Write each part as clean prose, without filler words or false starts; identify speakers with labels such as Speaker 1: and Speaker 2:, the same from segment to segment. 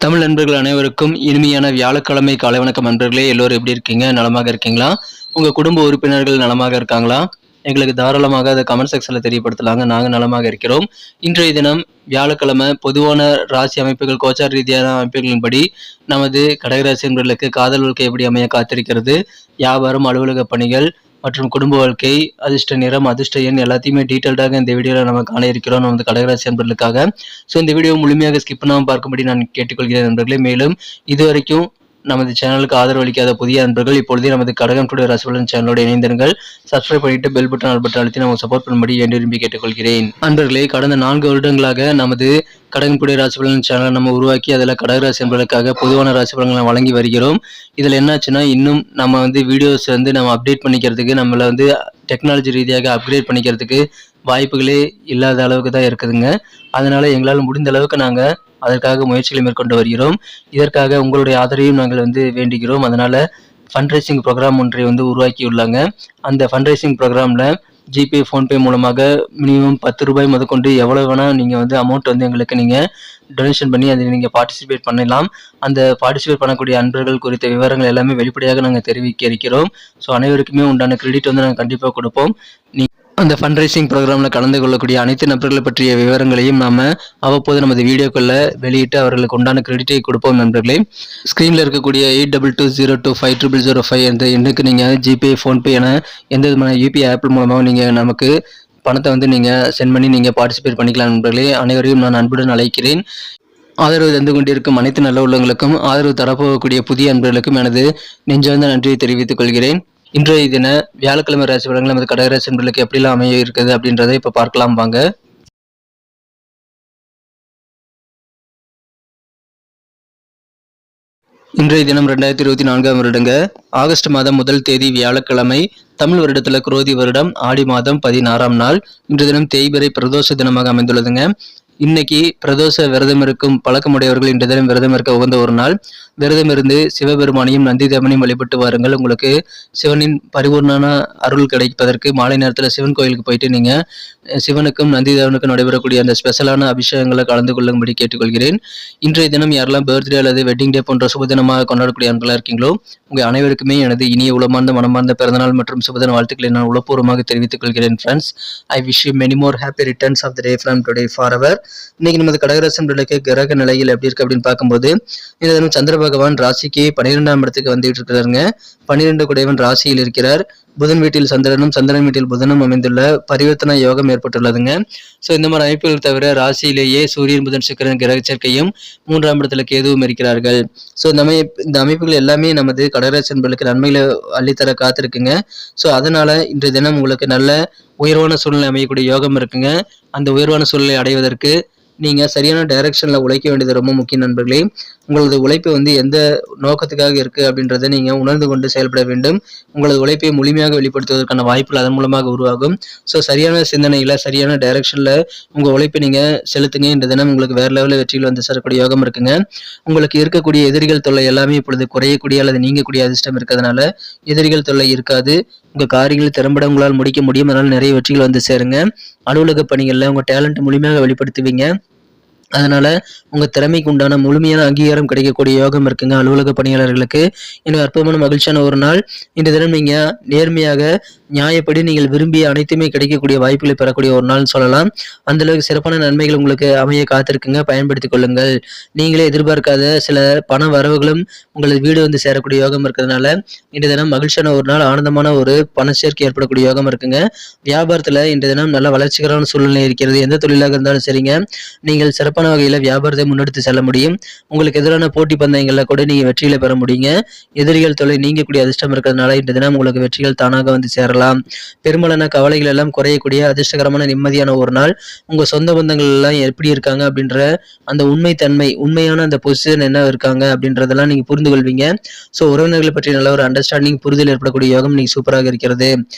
Speaker 1: தமிழ் நண்பர்கள் அனைவருக்கும் இனிமையான வியாழக்கிழமை காலை வணக்கம் நண்பர்களே. எல்லோரும் எப்படி இருக்கீங்க? நலமாக இருக்கீங்களா? உங்க குடும்ப உறுப்பினர்கள் நலமாக இருக்காங்களா? எங்களுக்கு தாராளமாக அதை கமெண்ட் செக்ஷன்ல தெரியப்படுத்தலாங்க. நாங்கள் நலமாக இருக்கிறோம். இன்றைய தினம் வியாழக்கிழமை பொதுவான ராசி அமைப்புகள், கோச்சார ரீதியான அமைப்புகளின்படி நமது கடகராசி நண்பர்களுக்கு காதல் வாழ்க்கை எப்படி அமைய காத்திருக்கிறது, வியாபாரம், அலுவலக பணிகள் மற்றும் குடும்ப வாழ்க்கை, அதிர்ஷ்ட நிறம், அதிர்ஷ்ட எண் எல்லாத்தையுமே டீட்டெயில்டாக இந்த வீடியோவில் நம்ம காண இருக்கிறோம் நமது கடகராசி நண்பர்களுக்காக. ஸோ இந்த வீடியோ முழுமையாக ஸ்கிப் பண்ணாமல் பார்க்கும்படி நான் கேட்டுக்கொள்கிறேன் நண்பர்களே. மேலும் இதுவரைக்கும் நமது சேனலுக்கு ஆதரவு அளிக்காத புதிய நண்பர்கள் இப்பொழுதே நமது கடகம் டுடே ராசிபலன் சேனலோடு இணைந்திருங்கள். சப்ஸ்கிரைப் பண்ணிட்டு பெல் பட்டன் ஆல் பட்டன் அழுத்தி நம்ம சப்போர்ட் பண்ணும்படி வேண்டி விரும்பி கேட்டுக்கொள்கிறேன். நண்பர்களே, கடந்த 4 வருடங்களாக நமது கடகம் டுடே ராசிபலன் சேனலை நம்ம உருவாக்கி அதில் கடகராசி நண்பர்களுக்காக பொதுவான ராசி பலன்களை வழங்கி வருகிறோம். இதில் என்னாச்சுன்னா, இன்னும் நம்ம வீடியோஸ் நம்ம அப்டேட் பண்ணிக்கிறதுக்கு, நம்மளை டெக்னாலஜி ரீதியாக அப்கிரேட் பண்ணிக்கிறதுக்கு வாய்ப்புகளே இல்லாத அளவுக்கு தான் இருக்குதுங்க. அதனால எங்களால் முடிந்த அளவுக்கு நாங்கள் அதற்காக முயற்சிகளை மேற்கொண்டு வருகிறோம். இதற்காக உங்களுடைய ஆதரவையும் நாங்கள் வேண்டுகிறோம். அதனால ஃபண்ட்ரைசிங் ப்ரோக்ராம் ஒன்றை உருவாக்கியுள்ளாங்க. அந்த ஃபண்ட்ரைசிங் ப்ரோக்ராமில் ஜிபே, ஃபோன்பே மூலமாக மினிமம் 10 ரூபாய் முதற்கொண்டு எவ்வளோ வேணால் நீங்கள் அமௌண்ட் எங்களுக்கு நீங்கள் டொனேஷன் பண்ணி அதில் நீங்கள் பார்ட்டிசிபேட் பண்ணலாம். அந்த பார்ட்டிசிபேட் பண்ணக்கூடிய அன்பர்கள் குறித்த விவரங்கள் எல்லாமே வெளிப்படையாக நாங்கள் தெரிவிக்க இருக்கிறோம். ஸோ அனைவருக்குமே உண்டான கிரெடிட் நாங்கள் கண்டிப்பாக கொடுப்போம். அந்த ஃபண்ட்ரைசிங் ப்ரோக்ராமில் கலந்து கொள்ளக்கூடிய அனைத்து நபர்களை பற்றிய விவரங்களையும் நாம் அவ்வப்போது நமது வீடியோக்களில் வெளியிட்டு அவர்களுக்கு உண்டான கிரெடிட்டை கொடுப்போம் நண்பர்களே. ஸ்க்ரீனில் இருக்கக்கூடிய 8220250005 என்ற எண்ணுக்கு நீங்கள் ஜிபே, ஃபோன்பே என எந்த விதமான யூபிஐ ஆப் மூலமாக நீங்கள் நமக்கு பணத்தை நீங்கள் சென்ட் பண்ணி நீங்கள் பார்ட்டிசிபேட் பண்ணிக்கலாம் நண்பர்களே. அனைவரையும் நான் அன்புடன் அழைக்கிறேன். ஆதரவு தந்து கொண்டிருக்கும் அனைத்து நல்ல உள்ளங்களுக்கும், ஆதரவு தரப்போகக்கூடிய புதிய அன்பர்களுக்கும் எனது நெஞ்சார்ந்த நன்றியை தெரிவித்துக் கொள்கிறேன். இன்றைய தின வியாழக்கிழமை ராசி பலன்கள் நமது கடகராசி நண்பர்களுக்கு எப்படிலாம் அமைய இருக்குது அப்படின்றத இப்போ பார்க்கலாம் வாங்க. இன்றைய தினம் 2024 வருடங்க ஆகஸ்ட் மாதம் 1 தேதி வியாழக்கிழமை, தமிழ் வருடத்தில் குரோதி வருடம் ஆடி மாதம் 16ஆம் நாள். இன்றைய தினம் தேய்பிறை பிரதோஷ தினமாக அமைந்துள்ளதுங்க. இன்னைக்கு பிரதோஷ விரதம் இருக்கும் பழக்கமுடையவர்கள் இன்றைய தினம் விரதம் இருக்க உகந்த ஒரு நாள். விரதம் இருந்து சிவபெருமானையும் நந்தி தேவனையும் வழிபட்டு வாருங்கள். உங்களுக்கு சிவனின் பரிபூர்ணமான அருள் கிடைப்பதற்கு மாலை நேரத்தில் சிவன் கோயிலுக்கு போயிட்டு நீங்கள் சிவனுக்கும் நந்தி தேவனுக்கும் நடைபெறக்கூடிய அந்த ஸ்பெஷலான அபிஷேகங்களை கலந்து கொள்ளும்படி கேட்டுக்கொள்கிறேன். இன்றைய தினம் யாரெல்லாம் பர்த்டே அல்லது வெட்டிங் டே போன்ற சுபதினமாக கொண்டாடக்கூடிய அன்பர்களாக இருக்கீங்களோ, உங்கள் அனைவருக்குமே எனது இனிய உளமார்ந்த மனமார்ந்த பிறந்தநாள் மற்றும் சுபதின வாழ்த்துக்களை நான் உளப்பூர்வமாக தெரிவித்துக் கொள்கிறேன். Friends, I wish you many more happy returns of the day from today for ever. இன்னைக்கு நமது கடகராசி நண்பர்களுக்கு கிரக நிலையில் எப்படி இருக்கு அப்படின்னு பார்க்கும்போது, இந்த தினம் சந்திர பகவான் ராசிக்கு 12ஆம் இடத்துக்கு வந்துட்டு இருக்கிறாருங்க. 12 குடையவன் ராசியில் இருக்கிறார். புதன் வீட்டில் சந்திரனும், சந்திரன் வீட்டில் புதனும் அமைந்துள்ள பரிவர்த்தனை யோகம் ஏற்பட்டுள்ளதுங்க. ஸோ இந்த மாதிரி அமைப்புகள் தவிர ராசியிலேயே சூரியன், புதன், சுக்கிரன் கிரக சேர்க்கையும் 3ஆம் இடத்துல கேதுவும் இருக்கிறார்கள். ஸோ இந்த அமைப்புகள் எல்லாமே நமது கடகராசி நண்பர்களுக்கு நன்மைகளை அள்ளித்தர காத்திருக்குங்க. ஸோ அதனால இன்றைய தினம் உங்களுக்கு நல்ல உயர்வான சூழ்நிலை அமையக்கூடிய யோகம் இருக்குங்க. அந்த உயர்வான சூழ்நிலை அடைவதற்கு நீங்கள் சரியான டைரக்ஷனில் உழைக்க வேண்டியது ரொம்ப முக்கியம் நண்பர்களே. உங்களது உழைப்பு எந்த நோக்கத்துக்காக இருக்குது அப்படின்றத நீங்கள் உணர்ந்து கொண்டு செயல்பட வேண்டும். உங்களது உழைப்பை முழுமையாக வெளிப்படுத்துவதற்கான வாய்ப்புகள் அதன் மூலமாக உருவாகும். ஸோ சரியான சிந்தனைகளை சரியான டைரக்ஷனில் உங்கள் உழைப்பை நீங்கள் செலுத்துங்க. இந்த தினம் உங்களுக்கு வேறு லெவலில் வெற்றியில் சேரக்கூடிய யோகம் இருக்குங்க. உங்களுக்கு இருக்கக்கூடிய எதிரிகள் தொல்லை எல்லாமே இப்பொழுது குறையக்கூடிய அல்லது நீங்கக்கூடிய அதிர்ஷ்டம் இருக்கிறதுனால எதிரிகள் தொல்லை இருக்காது. உங்கள் காரியங்களை திறம்பட உங்களால் முடிக்க முடியும். அதனால் நிறைய வெற்றிகள் சேருங்க. அலுவலக பணிகளில் உங்கள் டேலண்ட் முழுமையாக வெளிப்படுத்துவீங்க. அதனால உங்க திறமைக்கு உண்டான முழுமையான அங்கீகாரம் கிடைக்கக்கூடிய யோகம் இருக்குங்க அலுவலக பணியாளர்களுக்கு. எனக்கு அற்புதமான மகிழ்ச்சியான ஒரு நாள். இந்த தினம் நீங்க நேர்மையாக நியாயப்படி நீங்கள் விரும்பிய அனைத்துமே கிடைக்கக்கூடிய வாய்ப்புகளை பெறக்கூடிய ஒரு நாள் சொல்லலாம். அந்த அளவுக்கு சிறப்பான நன்மைகள் உங்களுக்கு அமைய காத்திருக்குங்க. பயன்படுத்திக் கொள்ளுங்கள். நீங்களே எதிர்பார்க்காத சில பண வரவுகளும் உங்களது வீடு சேரக்கூடிய யோகம் இருக்கிறதுனால இந்த தினம் மகிழ்ச்சியான ஒரு நாள். ஆனந்தமான ஒரு பண சேர்க்கை ஏற்படக்கூடிய யோகம் இருக்குங்க. வியாபாரத்துல இந்த தினம் நல்ல வளர்ச்சிகரமான சூழ்நிலை இருக்கிறது. எந்த தொழிலாக இருந்தாலும் சரிங்க, நீங்கள் சிறப்பான வகையில வியாபாரத்தை முன்னெடுத்து செல்ல முடியும். உங்களுக்கு எதிரான போட்டி பந்தயங்கள்ல கூட நீங்க வெற்றிகளை பெற முடியுங்க. எதிரிகள் தொல்லை நீங்கக்கூடிய அதிர்ஷ்டம் இருக்கிறதுனால இந்த தினம் உங்களுக்கு வெற்றிகள் தானாக சேரலாம். பெரும்பாலான கவலைகள் எல்லாம் குறையக்கூடிய அதிர்ஷ்டகரமான நிம்மதியான ஒரு நாள். உங்க சொந்த பந்தங்கள் எல்லாம் எப்படி இருக்காங்க அப்படின்ற அந்த உண்மையான அந்த பொசிஷன் என்ன இருக்காங்க அப்படின்றதெல்லாம் நீங்க புரிந்து கொள்வீங்க. ஸோ உறவினர்களை பற்றி நல்ல ஒரு அண்டர்ஸ்டாண்டிங், புரிதல் ஏற்படக்கூடிய யோகம் நீங்க சூப்பராக இருக்கிறது.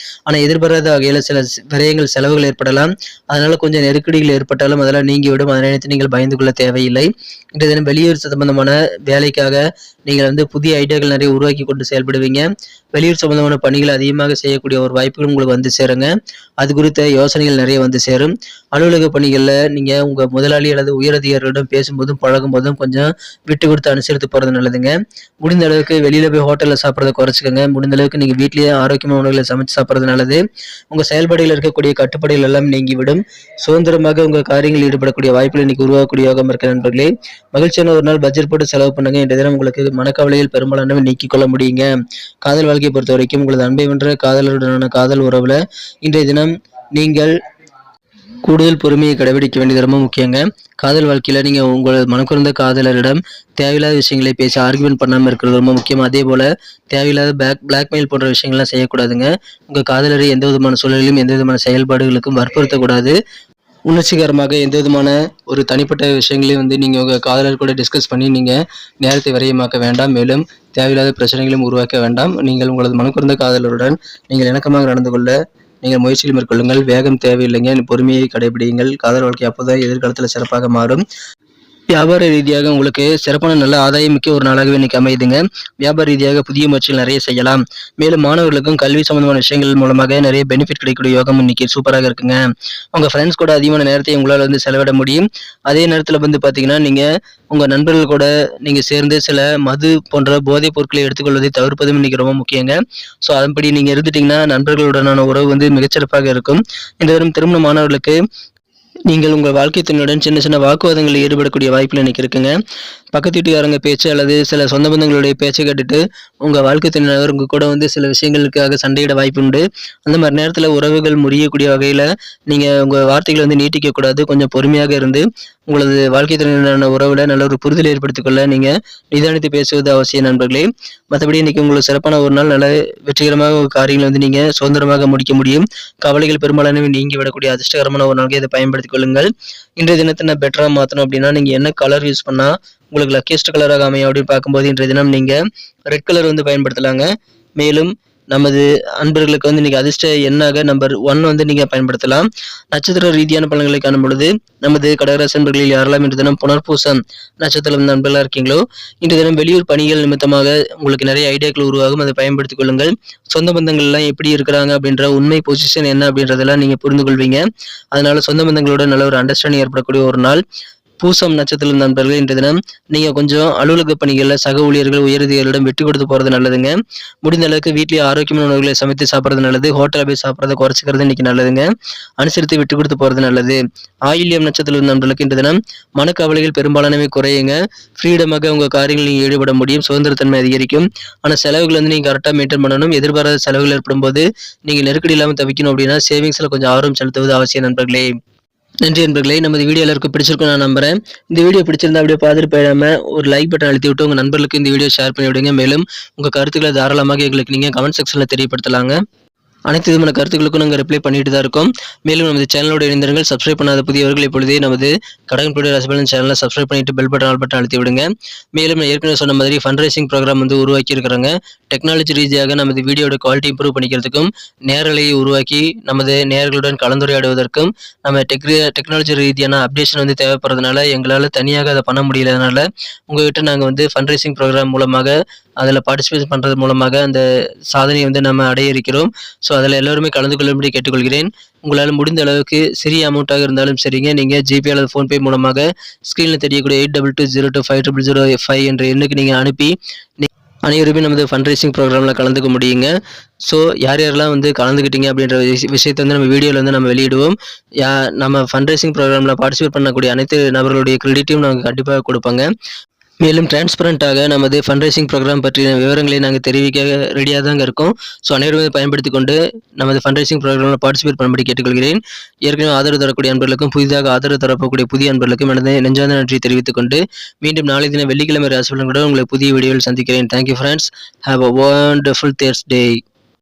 Speaker 1: ஆனா எதிர்பாராத வகையில சில விரயங்கள், செலவுகள் ஏற்படலாம். அதனால கொஞ்சம் நெருக்கடிகள் ஏற்பட்டாலும் அதெல்லாம் நீங்கிவிடும். அதை நினைத்து நீங்கள் பயந்து கொள்ள தேவையில்லை. இன்றைய தினம் வெளியூர் சம்பந்தமான வேலைக்காக நீங்கள் புதிய ஐடியாக்கள் நிறைய உருவாக்கி கொண்டு செயல்படுவீங்க. வெளியூர் சம்பந்தமான பணிகளை அதிகமாக செய்யக்கூடிய ஒரு ஒரு வாய்ப்புகள் உங்களுக்கு வந்து சேருங்க. அது குறித்த யோசனைகள் நிறைய வந்து சேரும். அலுவலக பணிகள்ல நீங்க உங்க முதலாளி அல்லது உயரதிகாரிகளிடம் பேசும்போதும், பழகும்போதும் கொஞ்சம் விட்டு கொடுத்து அனுசரித்து போறது நல்லதுங்க. முடிந்த அளவுக்கு வெளியில போய் ஹோட்டல்ல சாப்பிடுறத குறைச்சுக்கங்க. முடிந்த அளவுக்கு நீங்க வீட்டிலேயே ஆரோக்கியமான உணவுகளை சமைச்சு சாப்பிடுறது நல்லது. உங்க செயல்பாடுகளில் இருக்கக்கூடிய கட்டுப்பாடுகள் எல்லாம் நீங்கிவிடும். சுதந்திரமாக உங்க காரியங்களில் ஈடுபடக்கூடிய வாய்ப்புகள் இன்னைக்கு உருவாக்கக்கூடிய யோகம் இருக்க நண்பர்களே. மகிழ்ச்சியான ஒரு நாள் பட்ஜெட் போட்டு செலவு பண்ணுங்க. இன்றைய தினம் உங்களுக்கு மனக்கவலைகள் பெரும்பாலானவை நீக்கிக் கொள்ள முடியுங்க. காதல் வாழ்க்கையை பொறுத்த வரைக்கும் உங்களது அன்பை வென்ற காதலருடனான காதல் உறவுல இன்றைய தினம் நீங்கள் கூடுதல் பொறுமையை கடைபிடிக்க வேண்டியது ரொம்ப முக்கியங்க. காதல் வாழ்க்கையில நீங்க உங்களது மனக்குறந்த காதலரிடம் தேவையில்லாத விஷயங்களை பேசி ஆர்கியூமெண்ட் பண்ணாம இருக்கிறது ரொம்ப முக்கியம். அதே போல தேவையில்லாத பிளாக்மெயில் போன்ற விஷயங்கள்லாம் செய்யக்கூடாதுங்க. உங்க காதலரை எந்த விதமான சூழலிலும் எந்த விதமான செயல்பாடுகளுக்கும் வற்புறுத்தக்கூடாது. உணர்ச்சிகரமாக எந்த விதமான ஒரு தனிப்பட்ட விஷயங்களையும் நீங்க உங்க காதலர் கூட டிஸ்கஸ் பண்ணி நீங்க நேரத்தை விரயமாக்க வேண்டாம். மேலும் தேவையில்லாத பிரச்சனைகளையும் உருவாக்க வேண்டாம். நீங்கள் உங்களது மனக்குறந்த காதலருடன் நீங்கள் இணக்கமாக நடந்து கொள்ள நீங்கள் முயற்சியில் மேற்கொள்ளுங்கள். வேகம் தேவையில்லைங்க. பொறுமையை கடைபிடியுங்கள். காதல் வாழ்க்கை அப்போதான் எதிர்காலத்தில் சிறப்பாக மாறும். வியாபார ரீதியாக உங்களுக்கு சிறப்பான நல்ல ஆதாயம் மிக்க ஒரு நாளாகவே இன்னைக்கு அமையுதுங்க. வியாபார ரீதியாக புதிய முயற்சிகள் நிறைய செய்யலாம். மேலும் மாணவர்களுக்கும் கல்வி சம்பந்தமான விஷயங்கள் மூலமாக நிறைய பெனிஃபிட் கிடைக்கக்கூடிய யோகம் இன்னைக்கு சூப்பராக இருக்குங்க. உங்க ஃப்ரெண்ட்ஸ் கூட அதிகமான நேரத்தை உங்களால் செலவிட முடியும். அதே நேரத்தில் பார்த்தீங்கன்னா நீங்க உங்க நண்பர்கள் கூட நீங்க சேர்ந்து சில மது போன்ற போதைப் பொருட்களை எடுத்துக்கொள்வதை தவிர்ப்பதும் இன்னைக்கு ரொம்ப முக்கியங்க. ஸோ அதன்படி நீங்க இருந்துட்டீங்கன்னா நண்பர்களுடனான உறவு மிகச்சிறப்பாக இருக்கும். இந்த வரும் திருமண மாணவர்களுக்கு நீங்கள் உங்கள் வாழ்க்கை துணையுடன் சின்ன சின்ன வாக்குவாதங்களில் ஈடுபடக்கூடிய வாய்ப்புகள் இன்னைக்கு இருக்குங்க. பக்கத்து வீட்டுக்காரங்க பேச்சு அல்லது சில சொந்த பந்தங்களுடைய பேச்சை கேட்டுட்டு உங்க வாழ்க்கை துணையினர் உங்க கூட சில விஷயங்களுக்காக சண்டையிட வாய்ப்பு உண்டு. அந்த மாதிரி நேரத்தில் உறவுகள் முறியக்கூடிய வகையில நீங்க உங்க வார்த்தைகளை நீட்டிக்க கூடாது. கொஞ்சம் பொறுமையாக இருந்து உங்களது வாழ்க்கை துணையினரான உறவுல நல்ல ஒரு புரிதல் ஏற்படுத்திக் கொள்ள நீங்க நிதானித்து பேசுவது அவசியம் நண்பர்களே. மற்றபடி இன்னைக்கு உங்களுக்கு சிறப்பான ஒரு நாள். நல்ல வெற்றிகரமாக காரியங்களை நீங்க சுதந்திரமாக முடிக்க முடியும். கவலைகள் பெரும்பாலானவை நீங்கி விடக்கூடிய அதிர்ஷ்டகரமான ஒரு நாளைக்கு இதை பயன்படுத்திக் கொள்ளுங்கள். இன்றைய தினத்தை நான் பெட்டரா மாற்றணும் அப்படின்னா நீங்க என்ன கலர் யூஸ் பண்ணா உங்களுக்கு லக்கியஸ்ட் கலராக அமையும் அப்படின்னு பார்க்கும்போது இன்றைய தினம் நீங்க ரெட் கலர் பயன்படுத்தலாங்க. மேலும் நமது அன்பர்களுக்கு இன்னைக்கு அதிர்ஷ்ட எண்ணாக நம்பர் 1 நீங்க பயன்படுத்தலாம். நட்சத்திர ரீதியான பலன்களை காணும் பொழுது நமது கடகராசி அன்பர்களில் யாரெல்லாம் இன்று தினம் புனர்பூசம் நட்சத்திரம் நண்பர்களா இருக்கீங்களோ இன்று தினம் வெளியூர் பணிகள் நிமித்தமாக உங்களுக்கு நிறைய ஐடியாக்கள் உருவாகும். அதை பயன்படுத்திக் கொள்ளுங்கள். சொந்த பந்தங்கள் எல்லாம் எப்படி இருக்கிறாங்க அப்படின்ற உண்மை பொசிஷன் என்ன அப்படின்றதெல்லாம் நீங்க புரிந்து கொள்வீங்க. அதனால சொந்த பந்தங்களோட நல்ல ஒரு அண்டர்ஸ்டாண்டிங் ஏற்படக்கூடிய ஒரு நாள். பூசம் நட்சத்திரம் நண்பர்கள் இன்றைய தினம் நீங்க கொஞ்சம் அலுவலக பணிகள்ல சக ஊழியர்கள் உயரதிகாரிகளிடம் விட்டு கொடுத்து போறது நல்லதுங்க. முடிந்த அளவுக்கு வீட்டிலேயே ஆரோக்கியமான உணவுகளை சமைத்து சாப்பிடுறது நல்லது. ஹோட்டலில் போய் சாப்பிட்றத குறைச்சிக்கிறது இன்னைக்கு நல்லதுங்க. அனுசரித்து விட்டு கொடுத்து போறது நல்லது. ஆயில்யம் நட்சத்திரம் நண்பர்களுக்கு இன்றைய தினம் மனக்கவலைகள் பெரும்பாலானவை குறையுங்க. ஃப்ரீடமாக உங்க காரியங்கள் நீங்க ஈடுபட முடியும். சுதந்திரத்தன்மை அதிகரிக்கும். ஆனா செலவுகள் நீங்க கரெக்டாக மெயின்டைன் பண்ணணும். எதிர்பாராத செலவுகள் ஏற்படும் போது நீங்க நெருக்கடி இல்லாமல் தவிக்கணும் அப்படின்னா சேவிங்ஸ்ல கொஞ்சம் ஆர்வம் செலுத்துவது அவசியம் நண்பர்களே. நன்றி நண்பர்களே. நமது வீடியோ எல்லாருக்கும் பிடிச்சிருக்கும் நான் நம்புறேன். இந்த வீடியோ பிடிச்சிருந்தா அப்படியே பார்த்துட்டு போயிடாம ஒரு லைக் பட்டன் அழுத்தி விட்டு உங்க நண்பர்களுக்கு இந்த வீடியோ ஷேர் பண்ணி விடுங்க. மேலும் உங்க கருத்துக்களை தாராளமாக எங்களுக்கு நீங்க கமெண்ட் செக்ஷன்ல தெரியப்படுத்தலாங்க. அனைத்து விதமான கருத்துக்களுக்கும் நாங்கள் ரிப்ளை பண்ணிட்டு தான் இருக்கோம். மேலும் நமது சேனலோட இணைந்தவர்கள் சப்ஸ்கிரைப் பண்ணாத புதியவர்கள் இப்பொழுதே நமது கடகன்புடி ரசபலன் சேனலை சப்ஸ்கிரைப் பண்ணிட்டு பெல் பட்டன் ஆல் பட்டன் அழுத்தி விடுங்க. மேலும் நான் ஏற்கனவே சொன்ன மாதிரி ஃபண்ட் ரைசிங் ப்ரோக்ராம் உருவாக்கி இருக்கிறாங்க. டெக்னாலஜி ரீதியாக நமது வீடியோட குவாலிட்டி இம்ப்ரூவ் பண்ணிக்கிறதுக்கும் நேரலையை உருவாக்கி நமது நேயர்களுடன் கலந்துரையாடுவதற்கும் நம்ம டெக்னாலஜி ரீதியான அப்டேஷன் தேவைப்படுறதுனால எங்களால் தனியாக அதை பண்ண முடியலனால உங்ககிட்ட நாங்கள் ஃபண்ட் ரைசிங் ப்ரோக்ராம் மூலமாக அதில் பார்ட்டிசிபேட் பண்ணுறது மூலமாக அந்த சாதனையை நம்ம அடைய இருக்கிறோம். ஸோ அதில் எல்லோருமே கலந்து கொள்ளும்படி கேட்டுக்கொள்கிறேன். உங்களால் முடிந்த அளவுக்கு சிறிய அமௌண்ட்டாக இருந்தாலும் சரிங்க, நீங்கள் ஜிபே அல்லது ஃபோன்பே மூலமாக ஸ்க்ரீனில் தெரியக்கூடிய 8220250005 என்ற எண்ணுக்கு நீங்கள் அனுப்பி அனைவருமே நமது ஃபண்ட் ரைசிங் ப்ரோக்ராமில் கலந்துக்க முடியுங்க. ஸோ யார் யாரெல்லாம் கலந்துக்கிட்டீங்க அப்படின்ற விஷயத்தை நம்ம வீடியோவில் நம்ம வெளியிடுவோம். நம்ம ஃபண்ட் ரைசிங் ப்ரோக்ராமில் பார்ட்டிசிபேட் பண்ணக்கூடிய அனைத்து நபர்களுடைய கிரெடிட்டையும் நாங்கள் கண்டிப்பாக கொடுப்பாங்க. மேலும் டிரான்ஸ்பரண்டாக நமது ஃபண்ட் ரைசிங் ப்ரோக்ராம் பற்றிய விவரங்களை நாங்கள் தெரிவிக்க ரெடியாக தாங்க இருக்கோம். ஸோ அனைவருமே பயன்படுத்தி கொண்டு நமது ஃபண்ட் ரைசிங் ப்ரோக்ராமில் பார்ட்டிசிபேட் பண்ணும்படி கேட்டுக்கொள்கிறேன். ஏற்கனவே ஆதரவு தரக்கூடிய அன்பர்களுக்கும் புதிதாக ஆதரவு தரப்போக்கூடிய புதிய அன்பர்களுக்கும் எனது நெஞ்சார்ந்த நன்றி தெரிவித்துக் கொண்டு மீண்டும் நாளை தினம் வெள்ளிக்கிழமை ராசிபலன்களுடன் உங்களை புதிய வீடியோவில் சந்திக்கிறேன். Thank you friends. Have a wonderful Thursday.